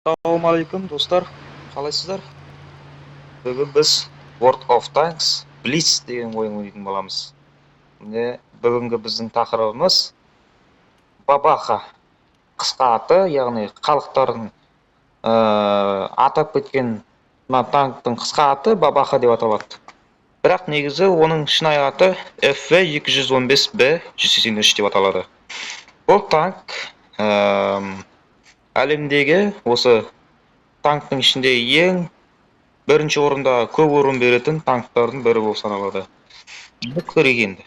Ассалаумағалейкум достар, қалайсыздар? Бүгін біз World of Tanks Blitz деген ойын ойнайтын боламыз. Міне бүгінгі біздің тақырыбымыз бабаха, қысқа аты, яғни халықтардың атап кеткен мына танктың қысқа аты бабаха деп аталады. Бірақ негізі оның шынайы аты FV-215B 183 деп аталады. Бұл танк әлемдегі осы танктың ішінде ең бірінші орында көп орын беретін танктардың бірі болып саналады. Көрейік енді.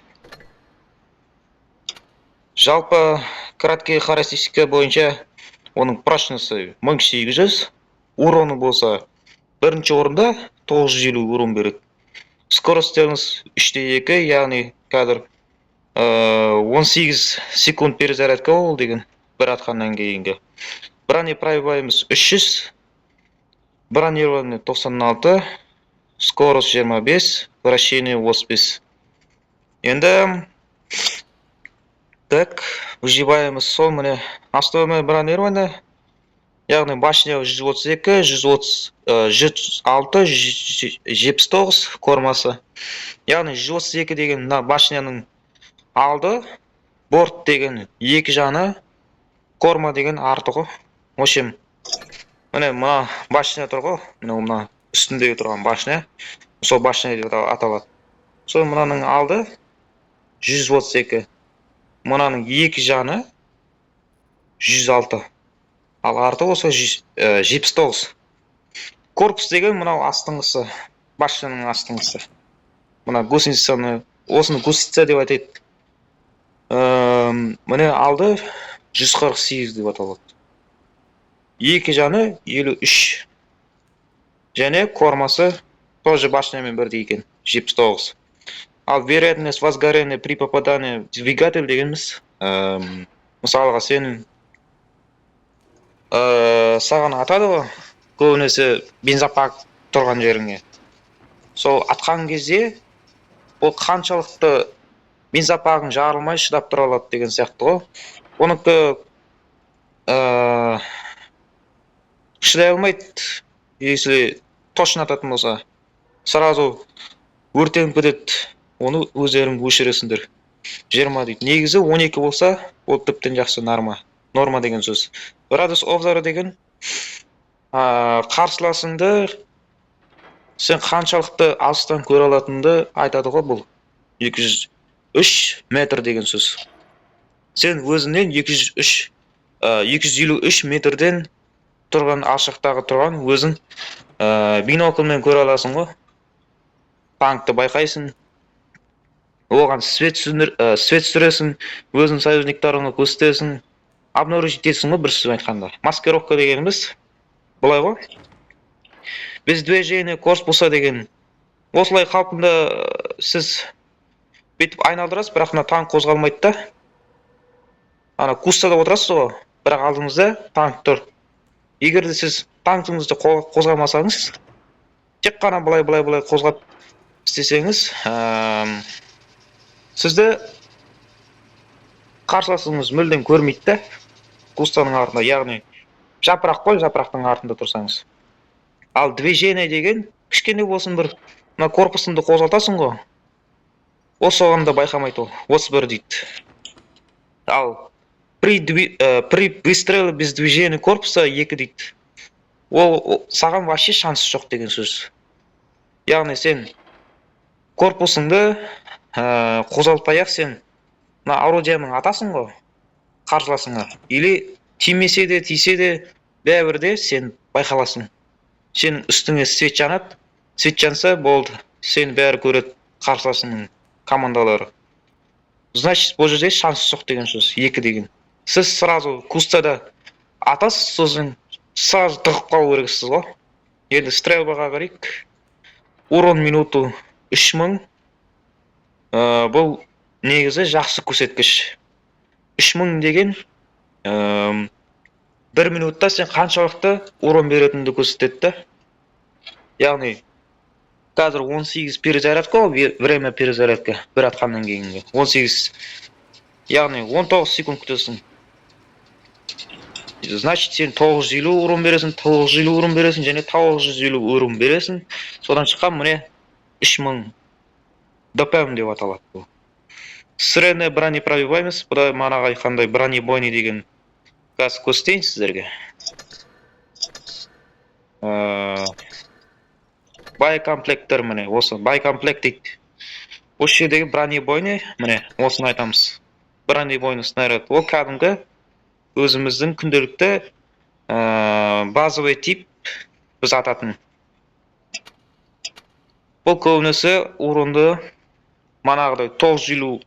Жалпы краткий характеристика бойынша оның прочності 1800, уроны болса бірінші орында 950 урон береді. Скоросттеріңіз 3:2, яғни қазір 18 секунд перезарядка ол деген бір атқаннан кейінгі. Бронепробиваемость 300, бронирование 96, скорость 25, вращение 85. Енді так, выживаемость сол міне основное бронирование, яғни башня 132, 136, 79 кормасы. Яғни 132 деген мына башняның алды, борт деген екі жаны, корма деген артығы. В общем, міне мына башня тұр ғой, мына үстіндегі тұрған башня, сол башня деп аталады. Сол мынаның алды 132, мынаның екі жаны 106, ал арты осы 79. Корпус деген мынау астыңғысы, башняның астыңғысы. Мына гусеницаны, осыны гусеница деп айтады. Міне алды 148 деп аталады. Екі жаны 53. Және кормасы тоже башнямен бірдей екен, 79. Ал вероятность возгорения при попадании в двигатель дегеніміз, мысалға сенің саған атады ғой, көбінесе бензобак тұрған жеріңе. Сол атқан кезде ол қаншалықты бензобагың жарылмай шыдап тұра алады деген сияқты ғой. Оныкі шыдай алмайды, если точно ататын болса, сразу өртеніп кетеді. Оны өздерің өшіресіңдер. 20 дейді. Негізі 12 болса, ол тіптен жақсы норма деген сөз. Радиус обзоры деген қарсыласыңды сен қаншалықты алыстан көре алатынды айтады ғой бұл. 203 метр деген сөз. Сен өзіңнен 253 метрден тұрған алшақтағы тұрған өзің бинокльмен көре аласың ғой. Танкты байқайсың, оған свет түсіресің, өзің союзниктарыңа көрсетесің, обнаружить етесің ғой, бір сөз айтқанда. Маскировка дегеніміз былай ғой. Без движения корпуса деген. Осылай қалпында сіз бетіп айналдырасыз, бірақ мына танк қозғалмайды да. Ана кустада отырасыз ғой, бірақ алдыңызда танк тұр. Егер де сіз танкыңызды қозғамасаңыз, тек қана былай қозғап істесеңіз, сізді қарсыласыңыз мүлдем көрмейді да, кустаның артында, яғни жапырақ қой, жапырақтың артында тұрсаңыз. Ал движение деген, кішкене болсын бір, мына корпусыңды қозғалтасың ғой, осы оғанда байқамайды ол, осы бір дейді. Ал при выстреле без движения корпуса 2 дейді. Ол саған вообще шанс жоқ деген сөз. Яғни сен корпусыңды қозғалтпай-ақ сен мына орудияның атасың ғой қарсыласыңа. Или тимесе де, тисе де, бәрібірде сен байқаласың. Сен үстіңе свет жанады, свет жанса болды, сен бәрі көреді қарсыласыңның командалары. Значит, бұл жерде шанс жоқ деген сөз, 2 деген. Сіз сразу кустада атасыз, сосын сразу тығып қалу керексіз ғой. Енді стрелбаға қарайық. Урон минуту 3000. Бұл негізі жақсы көрсеткіш. 3000 деген 1 минутта сен қаншалықты урон беретінді көрсетеді. Яғни қазір 18 перезарядка, время перезарядка бір атқаннан кейінгі. 18, яғни 19 секунд күтесің. Значит, сен 950 урон бересің, 950 урон бересің, және 950 урон бересің. Содан шыққан міне 3000 ДПМ деп аталады бұл. Средняя бронепробиваемость, бұда манағы айтқандай бронебойный деген газ көрсетейін сіздерге. Байкомплекттер міне, осы байкомплект дейді. Осы жердегі бронебойный, міне, осыны айтамыз. Бронебойный снаряд, ол кәдімгі өзіміздің күнделікті базовый тип біз ататын. Бұл көбінесе уронды манағыдай 950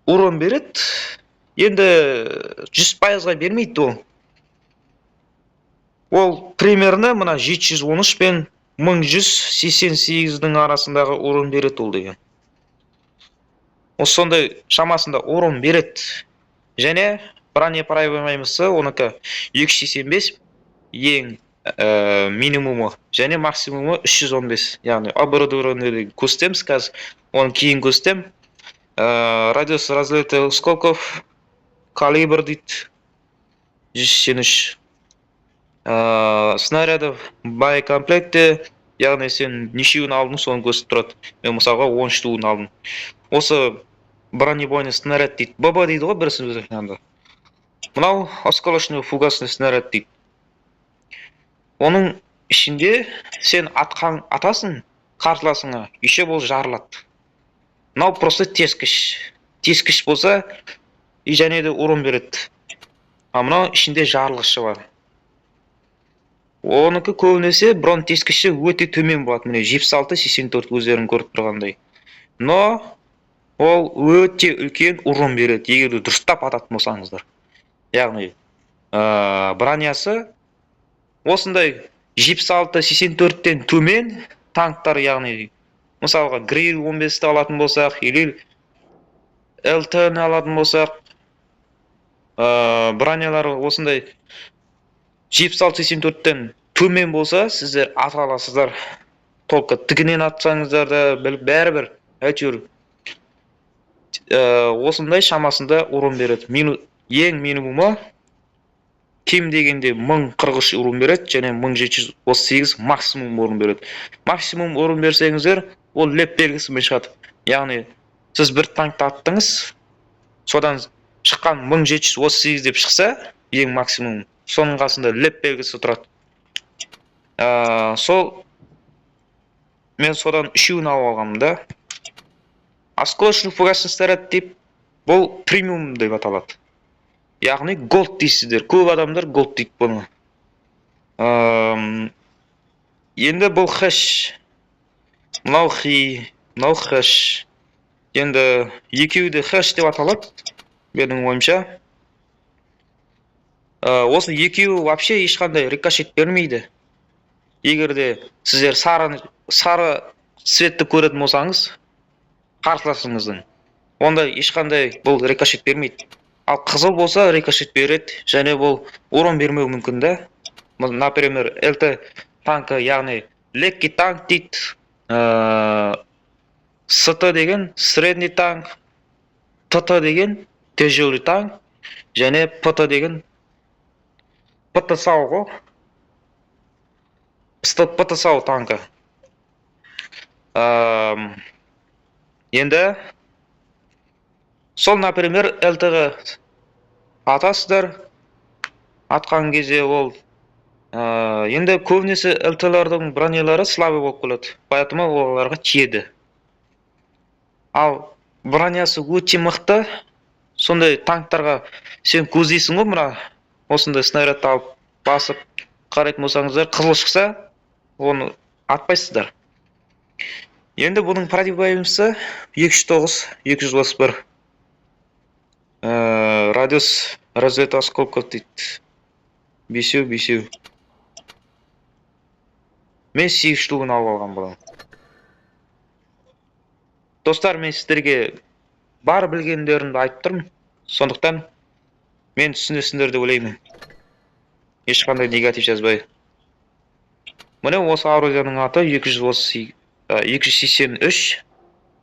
урон береді. Енді 100%-ға бермейді ол. Ол примерно мына 713 пен 1188-дің арасындағы урон береді ол деген. Осы сондай шамасында урон береді. Және бронепробиваемості оныкі 285 ең минимумы және максимумы 315. Яғни оборудованный көстеміз қазір, оны кейін көстем. Радиус разлета осколков, калибр дейді 183. Снарядов байкомплекте, яғни сен нешеуін алдың, соны көрсетіп тұрады. Мен мысалға 10 штугын алдым. Осы бронебойный снаряд дейді. ББ дейді ғой бірісі өзі. Мынау осколочный фугасный снаряд дейді. Оның ішінде сен атасың қарсыласыңа, еще бұл жарылады. Мынау просто тескіш. Тескіш болса, және де урон береді. А мынау ішінде жарылғышы бар. Оныкі көбінесе бронь тескіші өте төмен болады. Міне 76-84 өздерін көріп тұрғандай. Но ол өте үлкен урон береді, егер дұрыстап ататын болсаңыздар. Яғни бронясы осындай 76-84-тен төмен танктар, яғни мысалға Гриль 15-ті алатын болсақ, или ЛТ-ні алатын болсақ, бронялары осындай 76-84-тен төмен болса, сіздер ата аласыздар. Толқа тігінен атсаңыздар да, бәрібір, әйтеуір осындай шамасында урон береді. Ең минимумы кем дегенде 1043 урон береді, және 1738 максимум урон береді. Максимум урон берсеңіздер, ол леп белгісімен шығады. Яғни, сіз бір танкты аттыңыз, содан шыққан 1738 деп шықса, ең максимум, соның қасында леп белгісі тұрады. Мен содан үшеуін алып алғанмын да. Осколочный фугасный снаряд деп, бұл премиум деп аталады. Яғни голд дейсіздер. Көп адамдар голд дейді бұны. Енді бұл хэш. Мынау хэш. Енді екеуі де хэш деп аталады. Менің ойымша. Осы екеуі вообще ешқандай рикошет бермейді. Егер де сіздер сары цветті көретін болсаңыз, қарсыласыңыздың, онда ешқандай бұл рикошет бермейді. Ал қызыл болса рикошет береді, және бұл урон бермеу мүмкін да. Например, ЛТ танкі, яғни легкий танк дейді, СТ деген средний танк, ТТ деген тяжелый танк, және ПТ деген ПТ-сау ғой. ПТ-сау танкі. Енді сол, например, ЛТ-ға атасыздар, атқан кезде ол енді көбінесе ЛТ-лардың бронелары слабый болып келеді, поэтому оларға тиеді. Ал бронясы өте мықты, сондай танктарға сен көздейсің ғой, мына осындай снарядты алып басып қарайтын болсаңыздар, қызыл шықса, оны атпайсыздар. Енді бұның пробиваемості 209-221. Радиус разлета осколков дейді. Бесеу. Мен 8 штугын алып алған болам. Достар, мен сіздерге бар білгендерімді айтып тұрмын. Сондықтан мен түсінесіңдер деп ойлаймын. Ешқандай негатив жазбай. Міне осы орудияның аты 283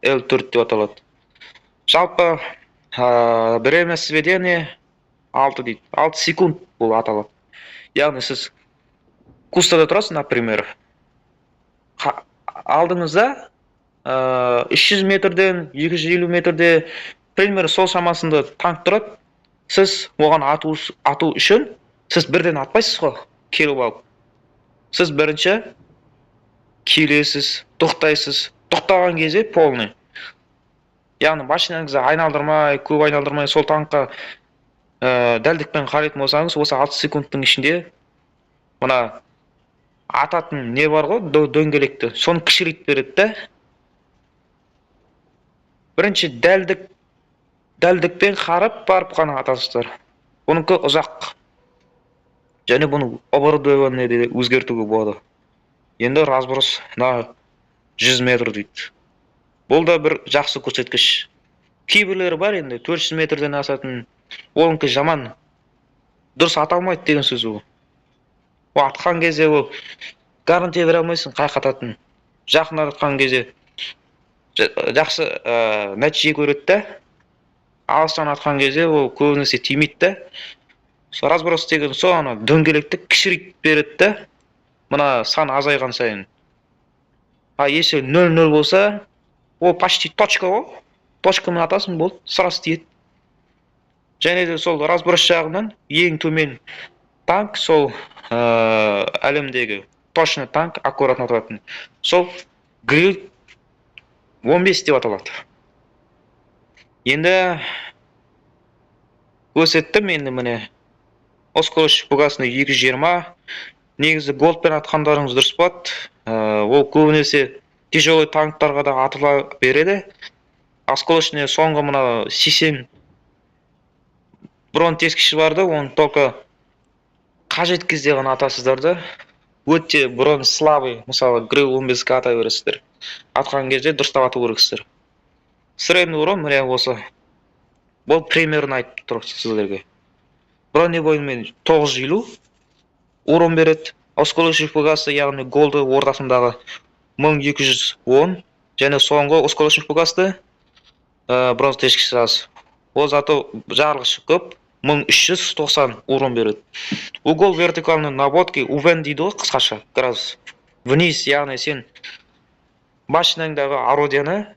L4 деп аталады. Жалпы время сведения 6 дейді. 6 секунд бұл аталады. Яғни сіз кустада тұрасыз, например, алдыңызда 300 метрден 250 метрде пример сол шамасында танк тұрады. Сіз оған ату үшін сіз бірден атпайсыз ғой, келіп алып. Сіз бірінші келесіз, тоқтайсыз. Тоқтаған кезде полный. Яғни машинаңызды айналдырмай, көп айналдырмай сол танкқа дәлдікпен қарайтын болсаңыз, осы 6 секундтың ішінде мына ататын не бар ғой, дөңгелекті, соны кішірейтіп береді да. Бірінші дәлдікпен қарап барып қана атасыздар. Бұныкі ұзақ. Және бұны оборудование де өзгертуге болады. Енді разброс на 100 метр дейді. Бұл да бір жақсы көрсеткіш. Кейбірлері бар енді 400 метрден асатын, оныкі жаман. Дұрыс ата алмайды деген сөз ол. Ол атқан кезде ол гарантия бере алмайсың қай қататын. Жақын атқан кезде жақсы нәтиже көреді да. Алыстан атқан кезде ол көбінесе тимейді да. Разброс деген соны дөңгелекті кішірейтіп береді да. Мына сан азайған сайын. Если 0-0 болса, ол почти точка ғой. Точкамен атасың, болды, сразу тиеді. Және де сол разброс жағынан ең төмен танк, сол әлемдегі точный танк, аккуратно тұратын. Сол Грил 15 деп аталады. Енді көрсеттім, енді міне осколочный фугасный 220. Негізі голдпен атқандарыңыз дұрыс болады. Ол көбінесе тяжелый танктарға да атыла береді. Осколочный соңғы мына C7 бронь тескіші барды, оны только қажет кезде ғана атасыздар да. Өте бронь слабый, мысалы Грил 15-ке ата бересіздер. Атқан кезде дұрыстап ату керексіздер. Средний урон міне осы. Бұл примерно айтып тұр сіздерге. Бронебоймен 950 урон береді. Осколочный фугасы, яғни голды ортасындағы 1210 және соңғы осколочный фугасты бронз тешкісі аз. Ол заты жарылғышы көп, 1390 урон береді. Угол вертикальной наводки увен дейді ғой қысқаша, градус. Вниз, яғни сен машинаңдағы орудияны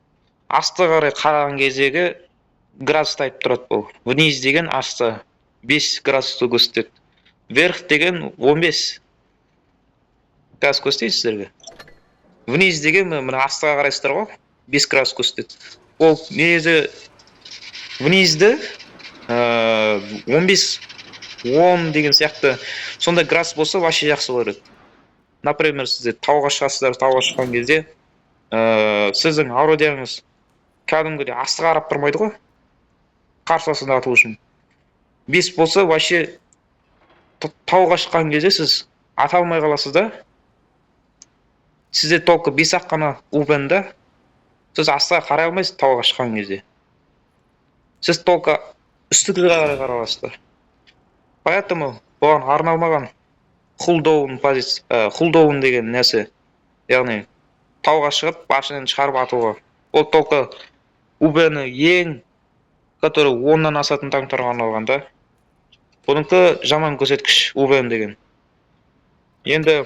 асты қарай қараған кездегі градусты айтып тұрады бұл. Вниз деген асты 5 градусты көрсетеді. Вверх деген 15. Газ көрсетейін сіздерге. Вниз деген мына астыға қарайсыздар ғой, 5 градус көрсетеді. Ол негізі внизді 15, 10 деген сияқты сондай градус болса вообще жақсы болады. Например, сізде тауға шығасыздар, тауға шыққан кезде сіздің орудияңыз кәдімгідей астыға қарап тұрмайды ғой, қарсысында ату үшін. 5 болса вообще тауға шыққан кезде сіз ата алмай қаласыз да. Сізде только 5-ақ қана увен да. Сіз астыға қарай алмайсыз тауға шыққан кезде. Сіз только үстіге қарай қараласыздар. Поэтому бұған арналмаған хулдаун деген нәрсе. Яғни тауға шығып, машинаны шығарып атуға. Ол только увені ең, который 10-нан асатын танктарға арналған да. Бұныкі жаман көрсеткіш увен деген. Енді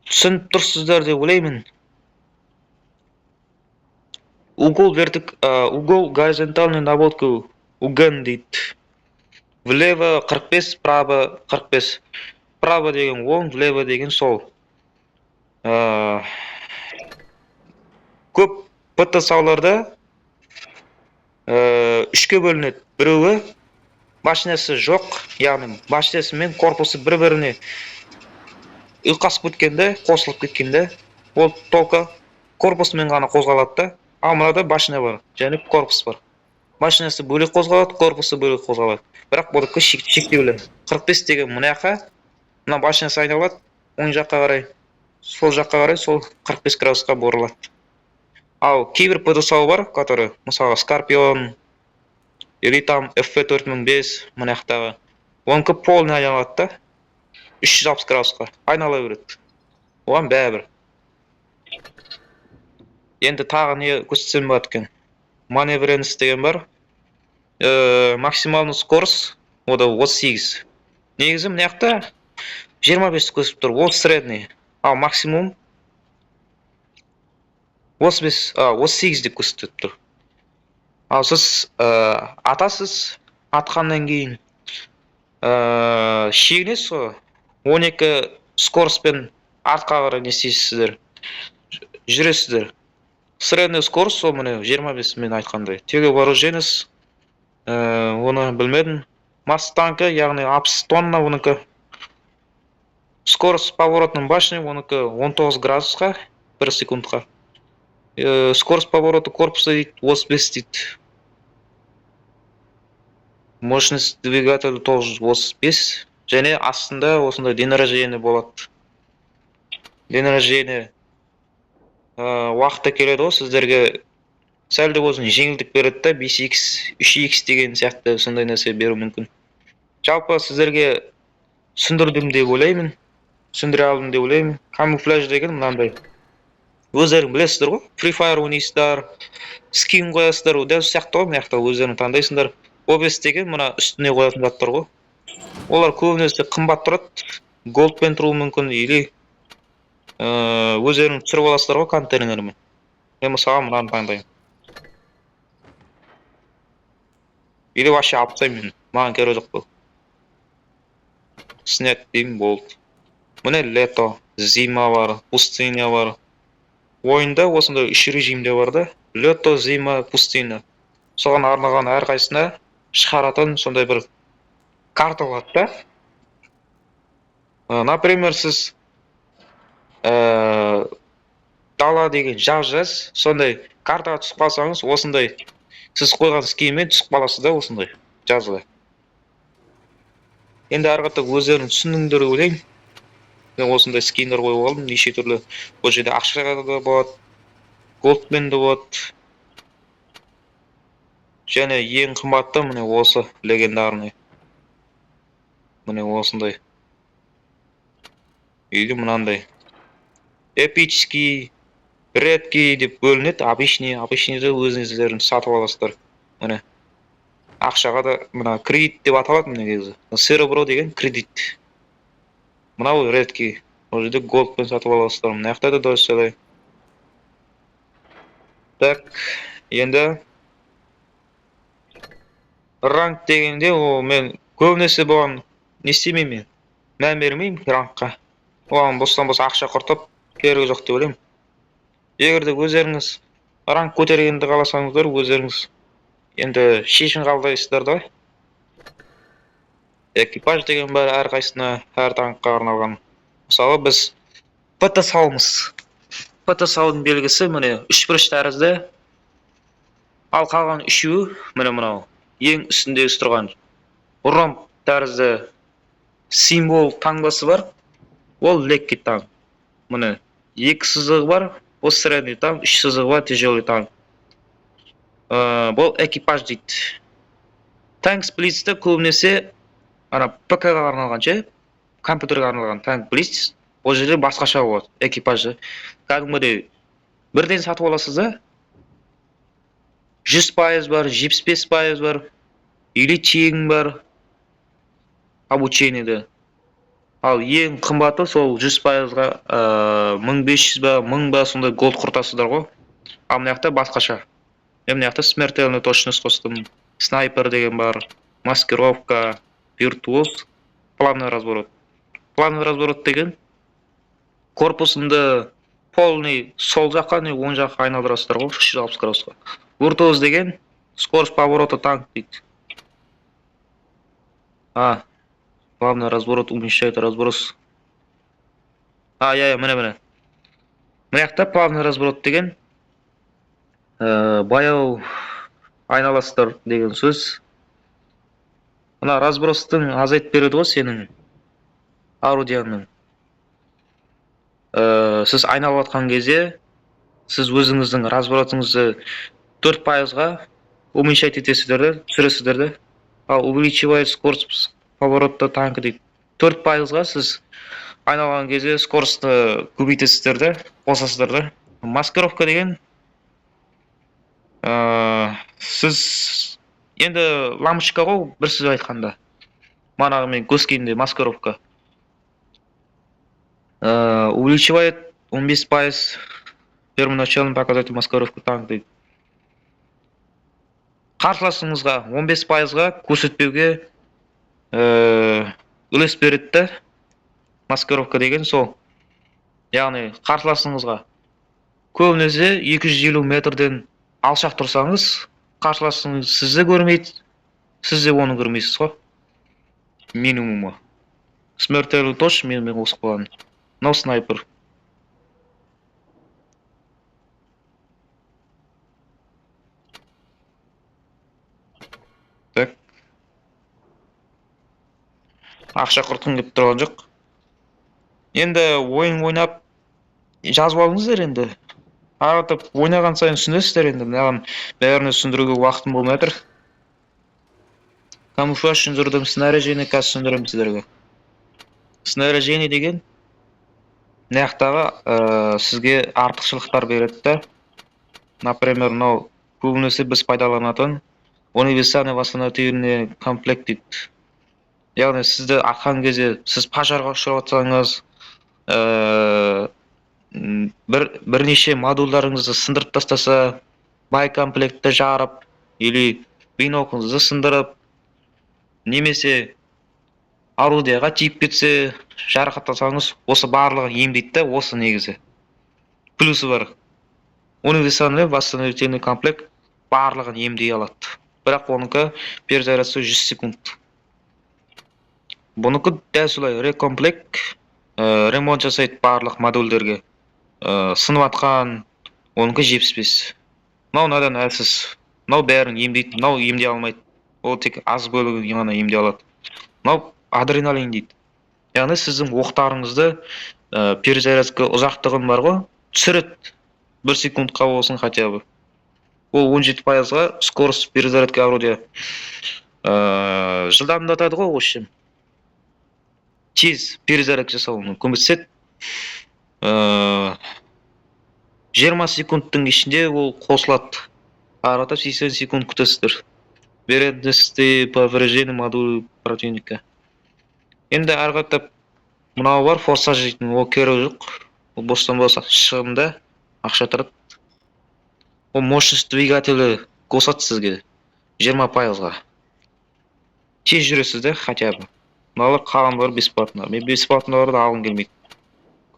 түсініп тұрсыздар деп ойлаймын. Угол горизонтальной наводки уген дейді. Влево 45, право 45. Право деген оң, влево деген сол. Көп ПТС-ларда үшке бөлінеді. Біреуі машинасы жоқ, яғни машинасы мен корпусы бір-біріне ұйқасып кеткенде, қосылып кеткенде, ол только корпусымен ғана қозғалады да. А мынада машина бар, және корпус бар. Машинасы бөлек қозғалады, корпусы бөлек қозғалады. Бірақ бұнікі шектеулі. 45 деген мына жаққа, мына машинасы айналады, оң жаққа қарай, сол жаққа қарай, сол 45 градусқа бұрылады. Ал кейбір ПТС бар, который, мысалы, Скорпион, или там FF4005, мына жақтағы. Оныкі полный айналады да, 360 градусқа айнала береді. Оған бәрібір. Енді тағы не көрсетсем болады екен. Маневренс деген бар. максималды скорость ода 38. Негізі мына жақта 25 көрсетіп тұр, ол средний. Ал максимум 38 деп көрсетіп тұр. Ал сіз атасыз, атқаннан кейін шегінесіз ғой, 12 скоростьпен артқа қарай не істейсіздер, жүресіздер. Средний скорость сол міне 25 мен айтқандай. Теге вооруженец, оны білмедім. Мастанка, яғни 60 тонна оныкі. Скорость поворотның башни оныкі 19 градусқа 1 секундқа. Скорость поворота корпуса дейді 35 дейді. Мощность двигателя тоже 85. Және астында осындай день рождения болады. День рождения уақытта келеді ғой, сіздерге сәл де болсын жеңілдік береді да, 5x, 3x деген сияқты сондай нәрсе беру мүмкін. Жалпы сіздерге түсіндірдім деп ойлаймын. Түсіндіре алдым деп ойлаймын. Камуфляж деген мынандай. Өздерің білесіздер ғой, Free Fire ойнайсыздар, скин қоясыздар, дәл сияқты ғой, мына жақта өздерің таңдайсыңдар. OBS деген мына үстіне қоятын заттар ғой. Олар көбінесе қымбат тұрады. Голдпен тұру мүмкін, или өздерің түсіріп аласыздар ғой контейнермен. Мен мысалға мынаны таңдаймын. Или вообще алып тастаймын, маған керек жоқ бұл. Снять деймін, болды. Міне лето, зима бар, пустыня бар. Ойында осындай 3 режимде бар да. Лето, зима, пустыня. Соған арналған әрқайсысына шығаратын сондай бір карта болады да. Например, сіз дала деген жаз, сондай картаға түсіп қалсаңыз, осындай сіз қойған скинмен түсіп қаласыз да, осындай жазға. Енді арқатта өздерің түсіндіңдер деп ойлаймын. Мен осындай скиндер қойып алдым, неше түрлі. Бұл жерде ақшаға да болады, голдпен де болады. Және ең қымбатты міне осы легендарный. Міне осындай. Или мынандай. Эпический, редкий деп бөлінеді, обычный де өзіңіздерін сатып аласыздар. Міне. Ақшаға да мына кредит деп аталады міне кезі. Серебро деген кредит. Мынау редкий. Ол жерде голдпен сатып аласыздар. Мына жақта да дұрыс солай. Так, енді ранг дегенде ол мен көбінесе бұған не істемеймін, мән бермеймін рангқа. Оған бостан-бос ақша құртып керегі жоқ деп ойлаймын. Егер де өздеріңіз ранг көтергенді қаласаңыздар, өздеріңіз енді шешім қабылдайсыздар да. Экипаж деген бар, әрқайсысына әр таңққа арналған. Мысалы біз ПТ саумыз. ПТ саудың белгісі міне 3 бұрыш тәрізді. Ал қалған үшеуі міне мынау ең үстіндегі тұрған ромб тәрізді символ таңбасы бар. Ол лекки таң. Міне 2 сызығы бар, ол средний таң, 3 сызығы бар, тяжелый таң. Бұл экипаж дейді. Танк блицті көбінесе ана ПК-ға арналған ше, компьютерге арналған танк блиц. Ол жерде басқаша болады экипажы. Кәдімгідей бірден сатып аласыз да, 100% бар, 75% бар, или тегін бар обучениеде. Ал ең қымбаты сол 100%-ға 1500 ба, 1000 ба сондай голд құртасыздар ғой. Ал мына жақта басқаша. Мен мына жақта смертельный точность қостым. Снайпер деген бар, маскировка, виртуоз, плавный разворот. Плавный разворот деген корпусымды полный сол жаққа не оң жаққа айналдырасыздар ғой, 360 градусқа. Виртуоз деген скорость поворота танк дейді. Плавный разворот уменьшает разброс. Міне. Мына жақта плавный разворот деген баяу айналасыздар деген сөз. Мына разбростың азайтып береді ғой сенің орудияңның. Сіз айналып атқан кезде, сіз өзіңіздің разбросыңызды 4%-ға уменьшать етесіздер, түсіресіздер. Ал увеличивает скорость поворота танка дейді. 4%-ға сіз айналған кезде скоростты көбейтесіздер, қосасыздар. Маскировка деген сіз Енді лампочка ғой, бір сөз айтқанда. Манағы мен көскенде маскировка. Увеличивает 15% первоначальный показатель маскировки танк дейді. Қарсыласыңызға 15%-ға көрсетпеуге үлес береді да. Маскировка деген сол. Яғни қарсыласыңызға көбінесе 250 метрден алшақ тұрсаңыз, қарсыласыңыз сізді көрмейді, сіз де оны көрмейсіз ғой. Минимумы. Смертельный точно менімен қосып қалған. Мынау снайпер. Так. Ақша құртқым келіп тұрған жоқ. Енді ойын ойнап жазып алыңыздар енді. Аратып ойнаған сайын түсінесіздер енді. Маған бәріне түсіндіруге уақытым болмай жатыр. Камуфляж түсіндірдім, снаряжение қазір түсіндіремін сіздерге. Снаряжение деген нақтаға сізге артықшылықтар береді да. Например, мынау көбінесе біз пайдаланатын универсальный восстановительный комплект дейді. Яғни сізді атқан кезде сіз пожарға ұшырап жатсаңыз, бірнеше модульдарыңызды сындырып тастаса, байкомплектті жарып, или биноклыңызды сындырып, немесе орудияға тиіп кетсе, жарақаттансаңыз, осы барлығын емдейді да, осы негізі. Плюсы бар. Универсальный восстановительный комплект барлығын емдей алады. Бірақ оныкі перезарядка 100 секунд. Бұныкі дәл солай рекомплект, ремонт жасайды барлық модульдерге. Сынып атқан, оныкі 75. Мынау надан әлсіз. Мынау бәрін емдейді, мынау емдей алмайды. Ол тек аз бөлігін ғана емдей алады. Мынау адреналин дейді. Яғни сіздің оқтарыңызды перезарядка ұзақтығын бар ғой, түсіреді. 1 секундқа болсын хотя бы. Ол 17%-ға скорость перезарядки орудия жылдамдатады ғой, общем. Тез перезарядка жасауына көмектеседі. 20 секундтың ішінде ол қосылады. Аратап 80 секунд күтесіздер. Вероятности повреждения модуля противника. Енді арғатап мынау бар, форсаж дейтін, ол керегі жоқ. Ол бостан бос шығында ақша тұрады. Ол мощность двигателі қосады сізге 20%-ға. Тез жүресізді хотя бы. Мыналар қалғандары бесплатно. Мен бесплатноларды алғым келмейді.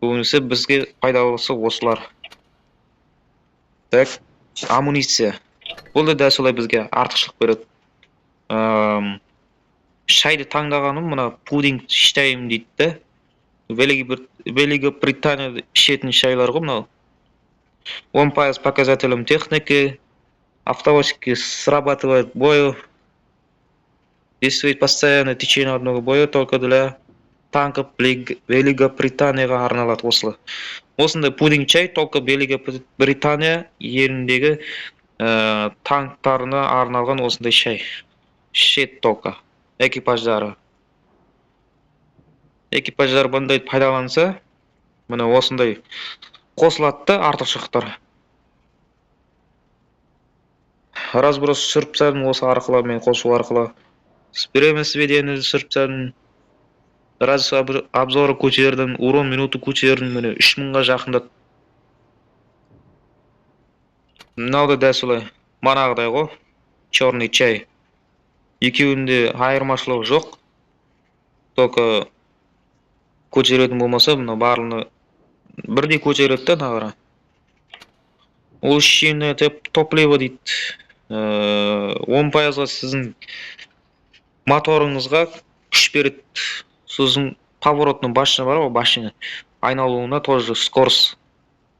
Көбінесе бізге пайдалысы осылар. Так, амуниция. Бұл да дәл солай бізге артықшылық береді. Шайды таңдағаным мына пудинг іштайым дейді да. Великобританияда ішетін шайлар ғой мынау. 10% показателем техники, автоматически срабатывает бою, действует постоянно в течение одного боя только для танков Великобританияға арналады осылы. Осындай пудинг чай только Великобритания еліндегі танктарына арналған осындай шай. Ішеді только экипаждары. Экипаждар бұндай пайдаланса, міне осындай қосылады да артықшылықтар. Разброс түсіріп тастадым осы арқылы, мен қосу арқылы. Время сведения түсіріп тастадым. Обзоры көтердім, урон минуты көтердім, міне 3000-ға жақындады. Мынау да дәл солай. Манағыдай ғой, черный чай. Екеуінде айырмашылығы жоқ. Только көтеретін болмаса, мына барлығын бірдей көтереді да нағыра. Ощущение топлива дейді. 10%-ға сіздің моторыңызға күш береді. Сосын поворотның башына бар ғой, башына айналуына тоже скорость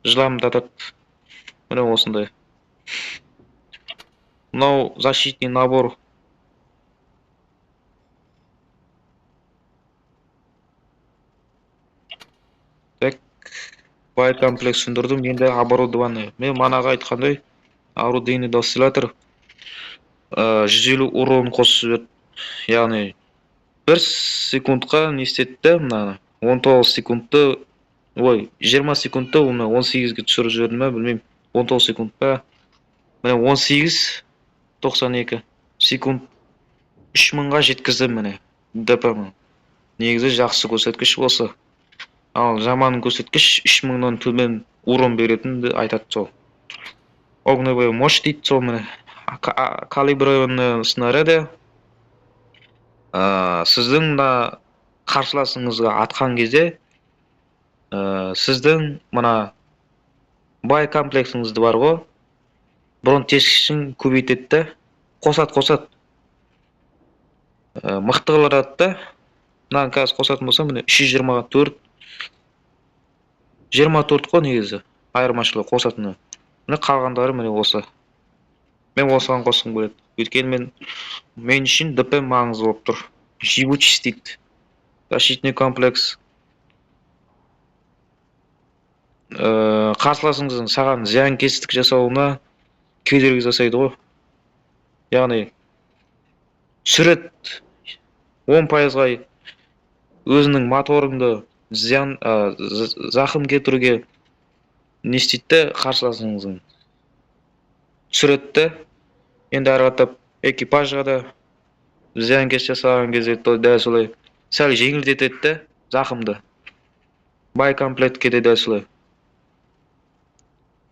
жылдамдатады. Міне осындай. Мынау защитный набор. Так, бай комплект түсіндірдім, енді оборудование. Мен манаға айтқандай, орудийный осциллятор 150 урон қосып жіберді. Яғни 1 секундқа не істеді да, мынаны 19 секундты, 20 секундты 18-ге түсіріп жіберді ме, білмеймін. 19 секундта, міне 18-92. секунд 3000-ға жеткізді міне ДП-ні. Негізі жақсы көрсеткіш осы. Ал жаман көрсеткіш 3000-нан төмен урон беретінді айтады сол. Огневой мощь дейді сол міне. Калиброванный снаряды сіздің да қарсыласыңызға атқан кезде сіздің мына бай комплектіңізді бар ғой, бұрын тескішін көбейтеді да, қосады. Мықты қылады да. Мынаны қазір қосатын болсам, міне 320-ға 4. 24 қой негізі. Айырмашылығы қосатыны. Міне қалғандары міне осы. Мен осыған қосқым келеді. Өйткені мен үшін ДП маңызды болып тұр. Живучесть дейді. Защитный комплекс. Қарсыласыңыздың саған зиянкестік жасауына кедергі жасайды ғой. Яғни сүрет 10%-ға өзінің моторыңды зақым кетіруге не істейді қарсыласыңыздың. Сүретті енді әрғатап экипажға да зиянкес жасаған кезде дәл солай сәл жеңілдетеді зақымды. Бай комплектке де дәл солай.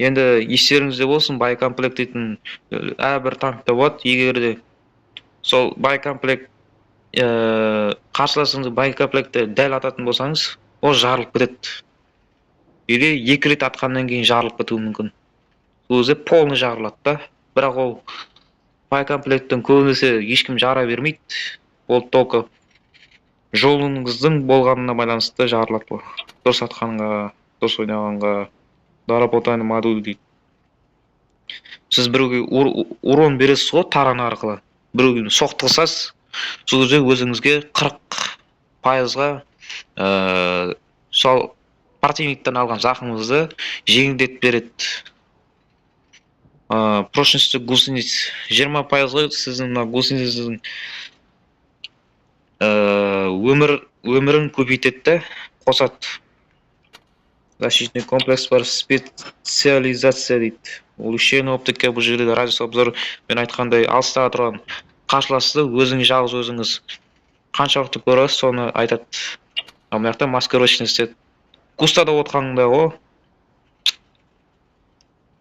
Енді естеріңізде болсын, бай комплект дейтін әрбір танкта болады. Егер де сол бай комплект қарсыласыңызды бай комплектті дәл ататын болсаңыз, ол жарылып кетеді. Или 2 рет атқаннан кейін жарылып кетуі мүмкін. Өзі полный жарылады да. Бірақ ол бай комплекттің көбінесе ешкім жара бермейді. Ол только жолыңыздың болғанына байланысты жарылады. Дұрыс атқанға, дұрыс ойнағанға. Доработанный модуль дейді. Сіз біреуге урон бересіз ғой таран арқылы. Біреуге соқтығысасыз, сол кезде өзіңізге 40%-ға сол противниктен алған зақымыңызды жеңілдетіп береді. Прочности гусениц 20%-ға сіздің гусеницаңыздың өмірін көбейтеді, қосады. Защитный комплекс бар, специализация дейді. Улучшение оптика бұл жерде радиус обзор мен айтқандай алыстағы тұрған қарсыласты өзіңіз жалғыз өзіңіз қаншалықты көресіз, соны айтады. Мына жақта маскировочный істеді. Кустада отқанда ғой.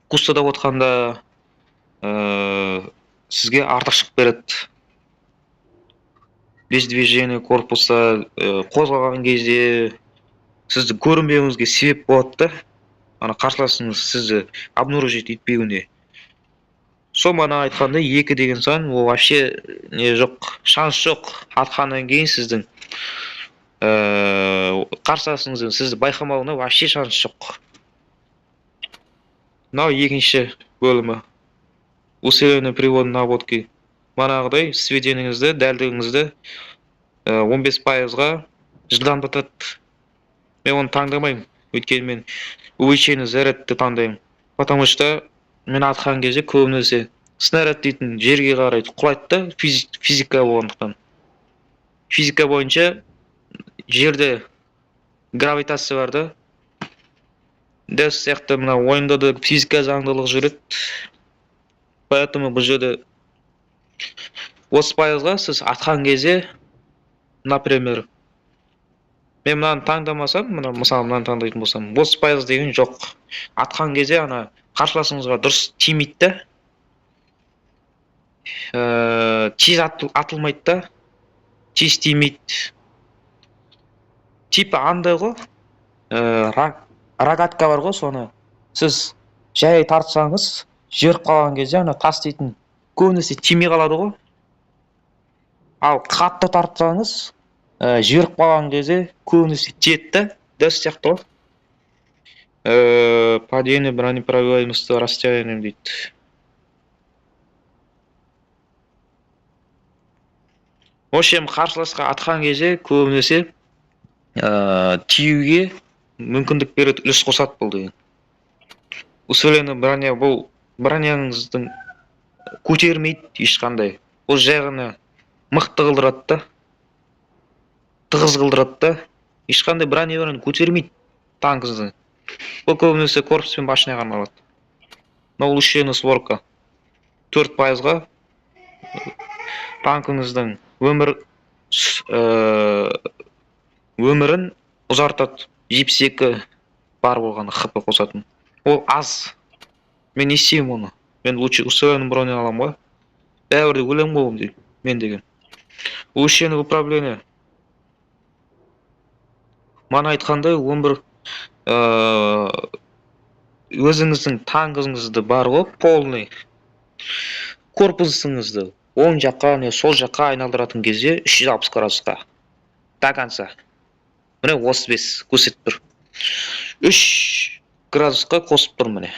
Кустада отқанда сізге артықшылық береді. Без движения корпуса қозғалған кезде сізді көрінбеуіңізге себеп болады да. Ана қарсыласыңыз сізді обнаружить етпеуіне. Сол мана айтқандай 2 деген сан, ол вообще не жоқ, шанс жоқ. Атқаннан кейін сіздің қарсыласыңыздың сізді байқамауына вообще шанс жоқ. Мынау екінші бөлімі. Усиленный приводной наводки. Манағыдай сведеніңізді, дәлдігіңізді 15%-ға жылдамдатады. Мен оны таңдамаймын. Өйткені мен увеличение зарядты таңдаймын. Потому что мен атқан кезде көбінесе снаряд дейтін жерге қарайды, құлайды да, физика болғандықтан. Физика бойынша жерде гравитация бар да. Дәл сияқты мына ойында да физика заңдылығы жүреді. Поэтому бұл жерде 30%-ға сіз атқан кезде, например, мен мынаны таңдамасам, мысалы мынаны таңдайтын болсам, 30% деген жоқ. Атқан кезде ана қарсыласыңызға дұрыс тимейді да. Тез атылмайды да. Тез тимейді. Типа андай ғой. Рогатка бар ғой, соны сіз жай тартсаңыз, жіберіп қалған кезде ана тас дейтін көбінесе тимей қалады ғой. Ал қатты тартсаңыз, жіберіп қалған кезде көбінесе тиеді да, дәл сияқты ғой. Падение бронепробиваемости расстоянием дейді. В общем, қарсыласқа атқан кезде көбінесе тиюге мүмкіндік береді, үлес қосады бұл деген. Усиленный броня бұл броняңыздың көтермейді ешқандай. Ол жай ғана мықты қылдырады да. Тығыз қылдырады да. Ешқандай броняларын көтермейді танкіңізді. Бұл көбінесе корпус пен башняға арналады. Улучшение сворка 4%-ға танкыңыздың өмірін ұзартады. 72 бар болғанда хп қосатын. Ол аз. Мен не істеймін оны? Мен лучше УСВ-ның бронен аламын ғой. Бәрібір де өлем болым дейді. Мен деген. Ущені управление. Мана айтқандай 11 өзіңіздің танкыңызды бар ғой, полный корпусыңызды оң жаққа не сол жаққа айналдыратын кезде 360 градусқа до конца. Міне 35 көрсетіп тұр. 3 градусқа қосып тұр міне.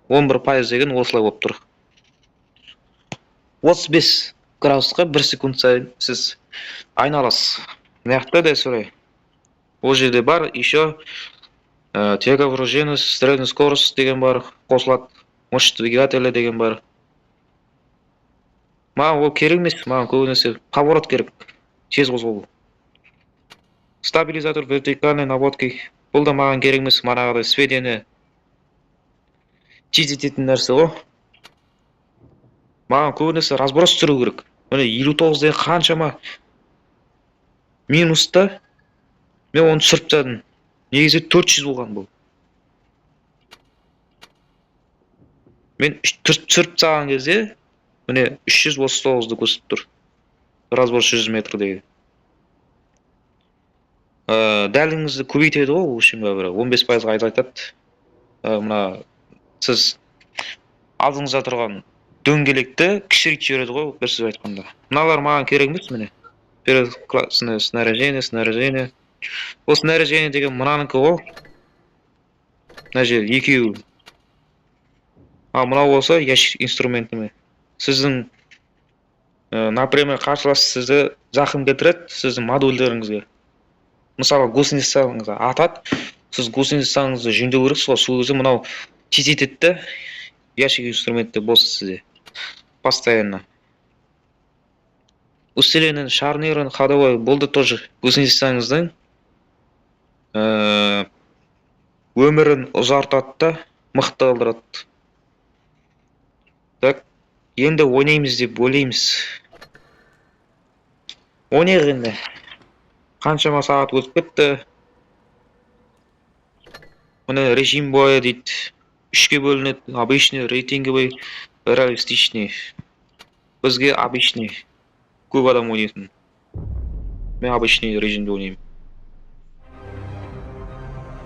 11% деген осылай болып тұр. 35 градусқа 1 секунд сайын сіз айналасыз. Мынақты да солай. Ол жерде бар, еще тяга вооружения, средняя скорость деген бар, қосылады. Мощность двигателя деген бар. Маған ол керек емес, маған көбінесе поворот керек. Тез қозғалу. Стабилизатор вертикальный наводкой. Бұл да маған керек емес, манағыдай сведение тез ететін нәрсе ғой. Маған көбінесе разброс түсіру керек. Міне 59-ден қаншама минуста мен оны түсіріп тастадым. Негізі 400 болған бұл. Мен түсіріп тастаған кезде міне 339-ды көрсетіп тұр. Разброс 100 метр деген. Дәліңізді көбейтеді ғой, ол үшін бәрі 15% айтады. Мына сіз алдыңызда тұрған дөңгелекті кішірейтіп жібереді ғой, бір сөз айтқанда. Мыналар маған керек емес міне. Передклассное снаряжение. Ол снаряжение деген мынанікі ғой. Мына жер екеуі. Мынау болса ящик инструментіме. Сіздің например қарсылас сізді зақым келтіреді сіздің модульдеріңізге. Мысалы гусеницаңызға атады, сіз гусеницаңызды жөндеу керексіз ғой, сол кезде мынау тез етеді, ящик инструментте болса сізде постоянно. Усиленный шарнирный ходовой болды тоже гусеницаңыздың өмірін ұзартады да мықты қылдырады. Так, енді ойнаймыз деп ойлаймыз. Ойнайық енді. Қаншама сағат өтіп кетті. Міне режим бойы дейді. 3-ке бөлінеді. Обычный, рейтинговый, реалистичный. Бізге обычный. Көп адам ойнайтын. Мен обычный режимде ойнаймын.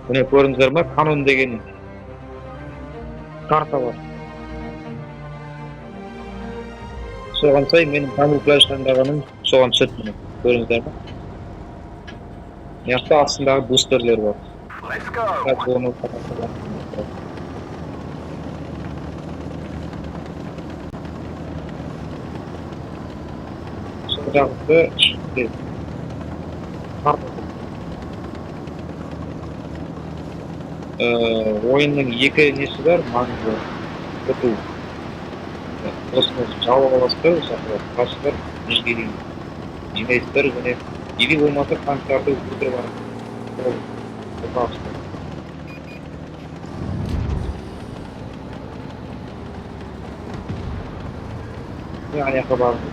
Міне көрдіңіздер ме? Канон деген карта бар. Соған сай менің камуфляж таңдағаным соған түседі міне. Көрдіңіздер ме? Яқта астындағы бустерлер бар. Сол жақты шықты. Ойынның екі несі бар, маңызы күту. Осыны жауып аласыздар, қашықтар, бізге дейін. Жинайсыздар, және или болмаса танктарды өлтіріп алып. Мен аяққа бардым.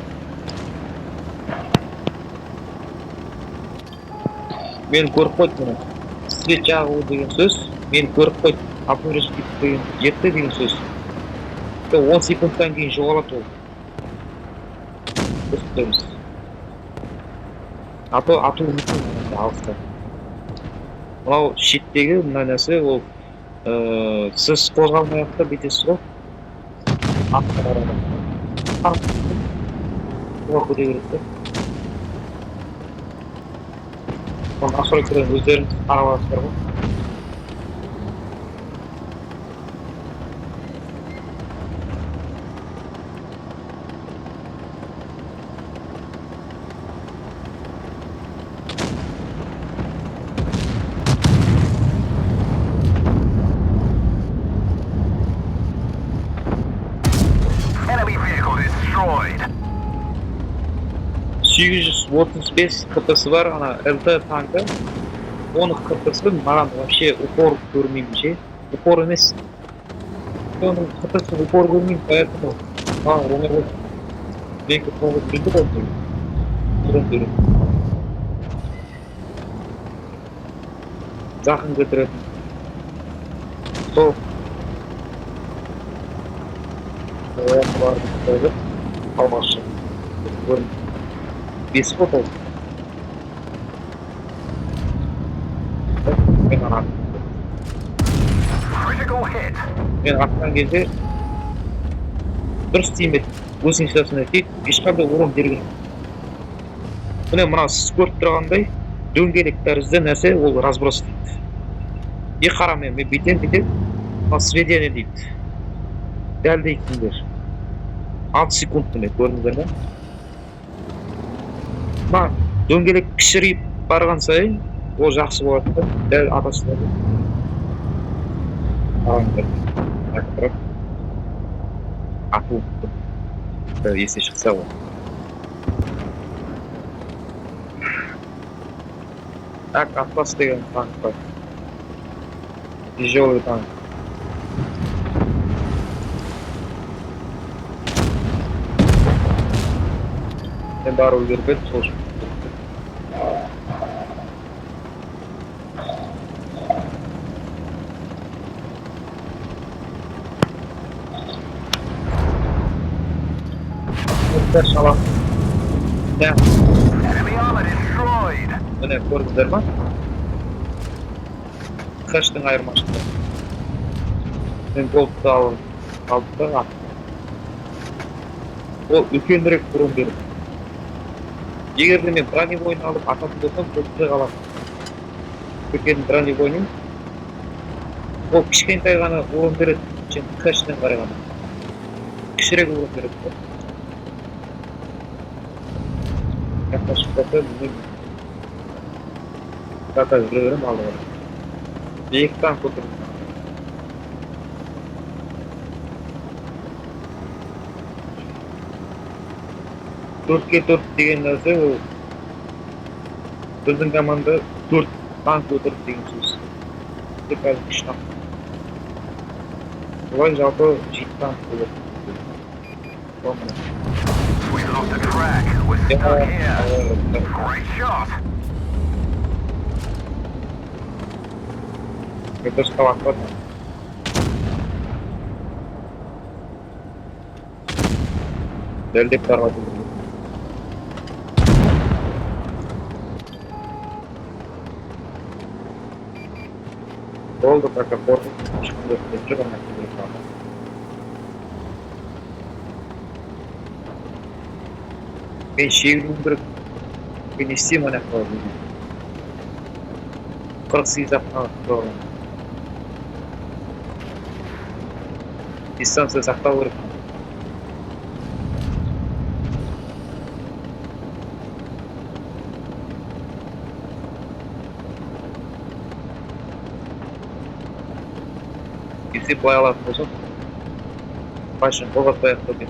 Мен көріп қойды мұны. Свет жағу деген сөз, мен көріп қойды. Апурышки деген жетті деген сөз. 10 секундтан кейін жоғалады ол. Көрсетеміз. Ату мүмкін алыста. Мынау шеттегі мына нәрсе ол сіз қозғалмаяқта бүйтесіз ғой. Атқа қарады. Оға көре береді. Оны настройкадан өздеріңіз қарап аласыздар ғой. Enemy vehicle destroyed. 835 КП-сы бар, ана ЛТ танкі. Оның КП-сы маған вообще упор көрмеймін ше. Упор емес. Оның КП-сы упор көрмеймін, поэтому оңай болды. Belki to'g'ri bildi bo'ldi. Turun. Zahim keltiradi. Sol. Var böyle. Alması. Böyle. Bir spot oldu. Ben anladım. Critical hit. Ben arkadan geldi. Dұрыс тимеді. Өз институциясына тиіп, ешқандай орын берген. Міне мына сіз көріп тұрғандай дөңгелек тәрізді нәрсе ол разброс дейді. И қарамен мен бүйтем, мына сведение дейді. Дәлдейтіндер. 6 секунд міне көрдіңіздер ме? Мына дөңгелек кішірейіп барған сайын ол жақсы болады да, дәл атасында. Қараңыздар. Ату. Если шықса ол. Так, Атлас деген танк бар. Тяжелый танк. Мен бару керек, сол үшін. Şalan. Ne? Enemy armor destroyed. Mine көрдіңіздер ма? Хэштің айырмашылығы. Мен голдты алып та аттым. Ол үлкенірек бұрын берді. Егер де мен бронебойын алып ататын болсам, көзде қалады. Үлкен бронебойын ол кішкентай ғана орын береді, сен хэштен қарағанда. Кішірек орын береді. Yaklaşık zaten bizim zaten yürüyorum alıyorum. Büyükten kurtuldum. Türkiye 4 деген нәрсе ол біздің команда 4 танк отырып деген сөз. Тек әлі 3 танк. Олай жалпы 7 танк болады. We lost the track. We're stuck here. Great shot. Это шкалак ладно. Дәлдеп тарғату. Болды, пока корпус. Ешқандай қиыншылық болмайды. Ben şehrin bir ben isteyeyim ona kaldı. 48 yapma problem. Distansı sakta vurup. Kimse boyalatın olsa başın boğaz bayakta bir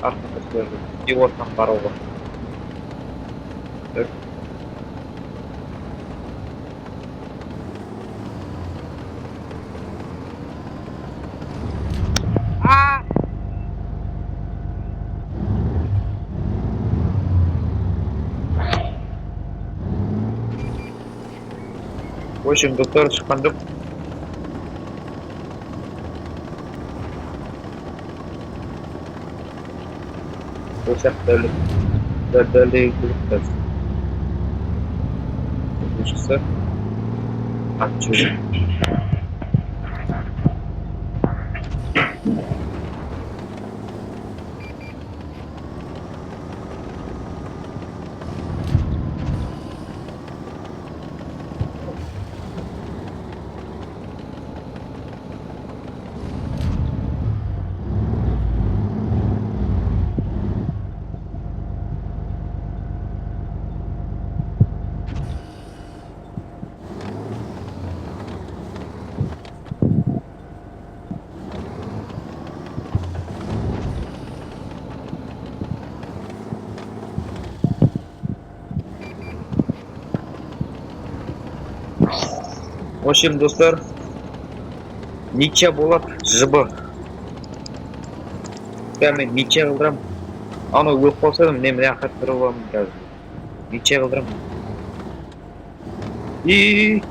arkadaş koydu. Bir ortam var oğlum. Evet. В общем, доктор шыққан жоқ. Ол сияқты дәлдей күліп шықса атып жібереді. В общем, достар, ниче болады жыбы. Мен ниче қылдырам. Аны өліп қалса мен мына жаққа тұрып аламын қазір. Ниче қылдырамын. И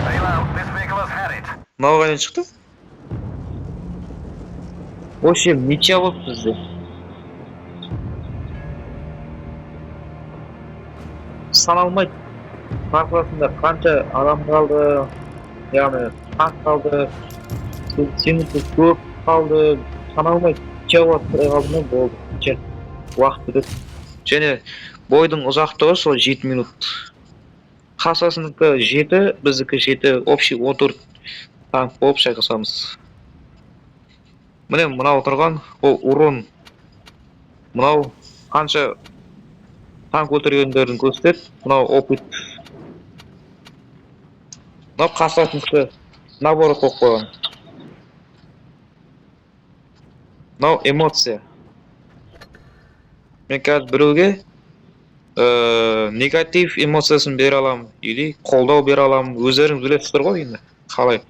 Bail out. This vehicle has had it. мынау қайдан шықты? Вообще ниче болды бізде. Саналмайды. Қарсыласында қанша адам қалды, яғни танк қалды, сенімсіз көп қалды, саналмайды. Жауап қалды ма болды. Уақыт бітеді. Және бойдың ұзақтығы сол 7 минут. Қарсыласынікі 7, біздікі 7, общий 14 танк болып шайқасамыз. Міне мынау тұрған, ол урон. Мынау қанша танк өлтіргендерін көрсетеді. Мынау опыт. Мынау қарсыласынікі наоборот қойып қойған. Мынау эмоция. Мен қазір біреуге негатив эмоциясын бере аламын, или қолдау бере аламын. Өздеріңіз білесіздер ғой енді. Қалай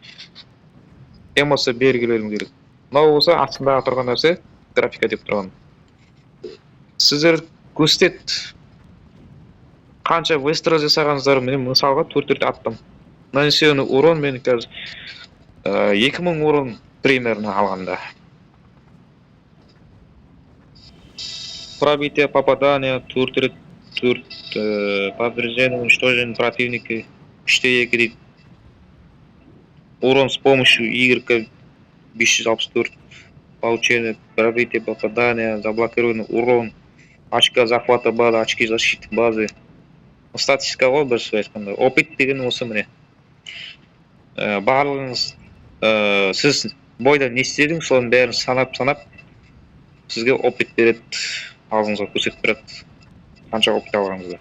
эмоция бергілерім керек. Мынау болса астындағы тұрған нәрсе графика деп тұрған. Сіздер көрсетеді. Қанша выстрел жасағаныңыздар, мен мысалға 4 аттым. Нанесенный урон мен қазір 2000 урон примерно алғанда. Пробитие, попадание, 4 повреждение, уничтожение противника 3-2 дейді. Урон с помощью Y 564. Получение, пробитие, попадание, заблокированный урон, очко захвата базы, очки защиты базы. Статистика ғой бірінші айтқанда. Опыт деген осы міне. Барлығыңыз сіз бойда не істедіңіз, соның бәрін санап сізге опыт береді, алдыңызға көрсетіп береді. Қанша опыт алғаныңызды.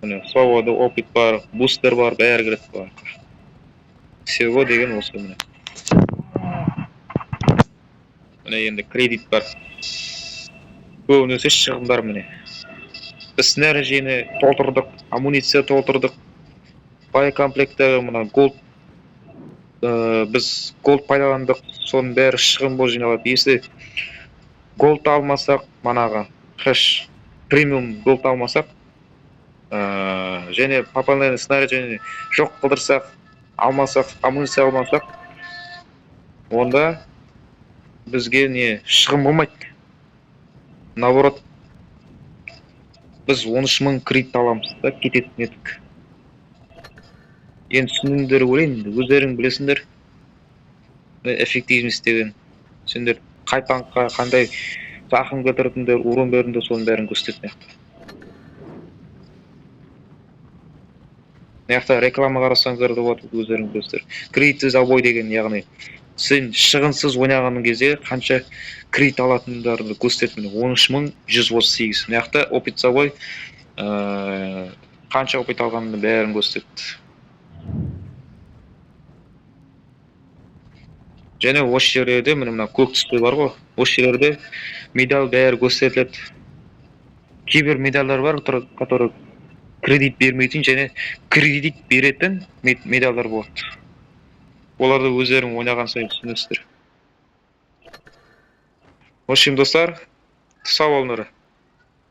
Міне, свобода опыт бар, бустер бар, бәрі кіреді бар. Всего деген осы міне. Міне енді кредит бар. Көбінесе шығындар міне. Біз снаряжені толтырдық, амуниция толтырдық. Боекомплекті мына голд, біз голд пайдаландық, соның бәрі шығын болып жиналады. Если голд алмасақ, манағы хэш премиум голд алмасақ, және попаданный снаряжені жоқ қылдырсақ, алмасақ, амуниция алмасақ, онда бізге не шығын болмайды. Наоборот, біз 13 000 кредит аламыз да кететін едік. Енді түсіндіңдер ойлаймын, өздерің білесіңдер. Эффективность деген. Сендер қай танкқа қандай зақым келтіретіндер, урон бердіңдер, соның бәрін көрсететін яқты. Яқта реклама қарасаңыздар да болады, өздерің білесіздер. Кредитсіз забой деген, яғни сен шығынсыз ойнағаның кезде қанша кредит алатындарды көрсететін. 13 138. Яқта опыт забой қанша опыт алғанын бәрін көрсетеді. Және осы жерлерде мына көк түсті бар ғой. Осы жерлерде медаль бәрі көрсетіледі. Кейбір медальдар бар, которые кредит бермейтін және кредит беретін медальдар болады. Оларды өздерің ойнаған сайын түсінесіздер. В общем, достар, сау болыңдар.